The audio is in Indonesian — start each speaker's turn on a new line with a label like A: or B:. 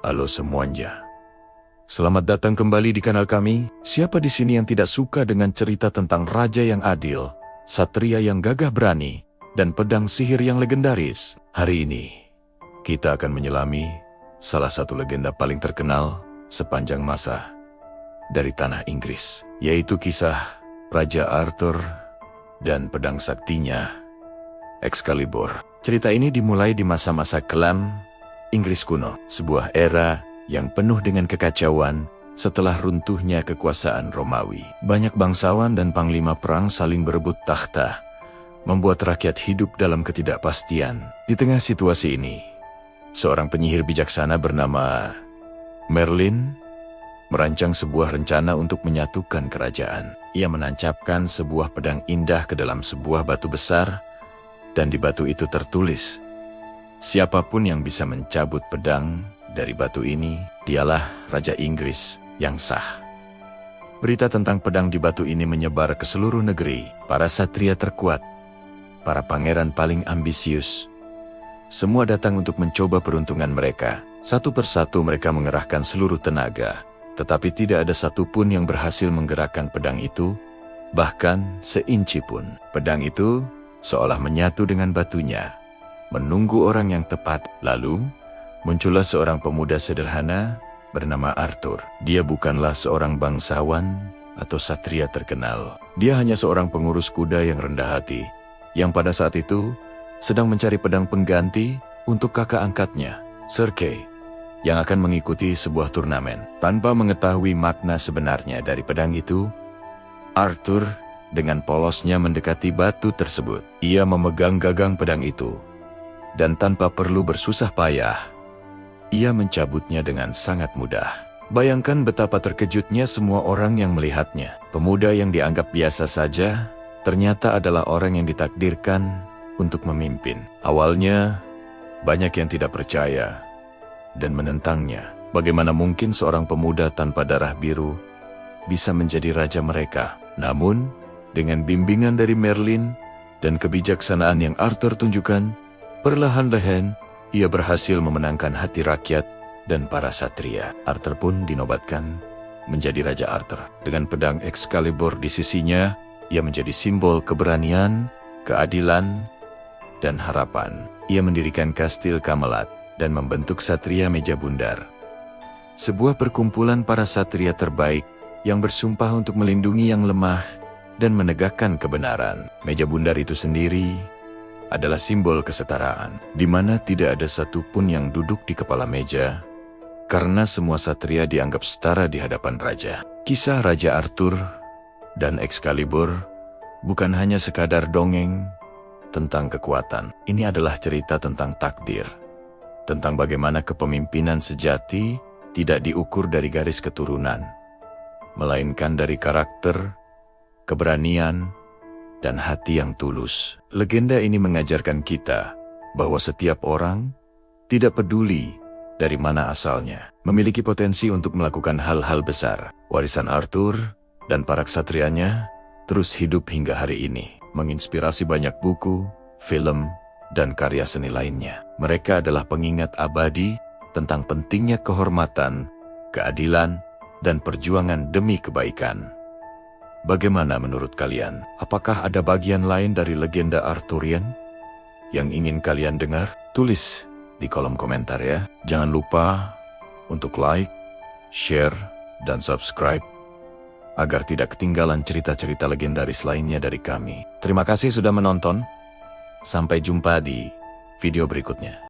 A: Halo semuanya. Selamat datang kembali di kanal kami. Siapa di sini yang tidak suka dengan cerita tentang raja yang adil, satria yang gagah berani, dan pedang sihir yang legendaris? Hari ini, kita akan menyelami salah satu legenda paling terkenal sepanjang masa dari tanah Inggris, yaitu kisah Raja Arthur dan pedang saktinya, Excalibur. Cerita ini dimulai di masa-masa kelam Inggris kuno, sebuah era yang penuh dengan kekacauan setelah runtuhnya kekuasaan Romawi. Banyak bangsawan dan panglima perang saling berebut takhta, membuat rakyat hidup dalam ketidakpastian. Di tengah situasi ini, seorang penyihir bijaksana bernama Merlin merancang sebuah rencana untuk menyatukan kerajaan. Ia menancapkan sebuah pedang indah ke dalam sebuah batu besar, dan di batu itu tertulis, siapapun yang bisa mencabut pedang dari batu ini, dialah Raja Inggris yang sah. Berita tentang pedang di batu ini menyebar ke seluruh negeri. Para satria terkuat, para pangeran paling ambisius, semua datang untuk mencoba peruntungan mereka. Satu persatu mereka mengerahkan seluruh tenaga, tetapi tidak ada satupun yang berhasil menggerakkan pedang itu, bahkan seinci pun. Pedang itu seolah menyatu dengan batunya, menunggu orang yang tepat. Lalu, muncullah seorang pemuda sederhana bernama Arthur. Dia bukanlah seorang bangsawan atau satria terkenal. Dia hanya seorang pengurus kuda yang rendah hati, yang pada saat itu sedang mencari pedang pengganti untuk kakak angkatnya, Sir Kay, yang akan mengikuti sebuah turnamen. Tanpa mengetahui makna sebenarnya dari pedang itu, Arthur dengan polosnya mendekati batu tersebut. Ia memegang gagang pedang itu, dan tanpa perlu bersusah payah, ia mencabutnya dengan sangat mudah. Bayangkan betapa terkejutnya semua orang yang melihatnya. Pemuda yang dianggap biasa saja, ternyata adalah orang yang ditakdirkan untuk memimpin. Awalnya, banyak yang tidak percaya dan menentangnya. Bagaimana mungkin seorang pemuda tanpa darah biru bisa menjadi raja mereka? Namun, dengan bimbingan dari Merlin dan kebijaksanaan yang Arthur tunjukkan, perlahan-lahan ia berhasil memenangkan hati rakyat dan para satria. Arthur pun dinobatkan menjadi Raja Arthur. Dengan pedang Excalibur di sisinya, ia menjadi simbol keberanian, keadilan, dan harapan. Ia mendirikan kastil Camelot dan membentuk Satria Meja Bundar, sebuah perkumpulan para satria terbaik yang bersumpah untuk melindungi yang lemah dan menegakkan kebenaran. Meja Bundar itu sendiri adalah simbol kesetaraan, di mana tidak ada satupun yang duduk di kepala meja, karena semua satria dianggap setara di hadapan raja. Kisah Raja Arthur dan Excalibur bukan hanya sekadar dongeng tentang kekuatan. Ini adalah cerita tentang takdir, tentang bagaimana kepemimpinan sejati tidak diukur dari garis keturunan, melainkan dari karakter, keberanian, dan hati yang tulus. Legenda ini mengajarkan kita bahwa setiap orang, tidak peduli dari mana asalnya, memiliki potensi untuk melakukan hal-hal besar. Warisan Arthur dan para ksatrianya terus hidup hingga hari ini, menginspirasi banyak buku, film, dan karya seni lainnya. Mereka adalah pengingat abadi tentang pentingnya kehormatan, keadilan, dan perjuangan demi kebaikan. Bagaimana menurut kalian? Apakah ada bagian lain dari legenda Arthurian yang ingin kalian dengar? Tulis di kolom komentar ya. Jangan lupa untuk like, share, dan subscribe agar tidak ketinggalan cerita-cerita legendaris lainnya dari kami. Terima kasih sudah menonton. Sampai jumpa di video berikutnya.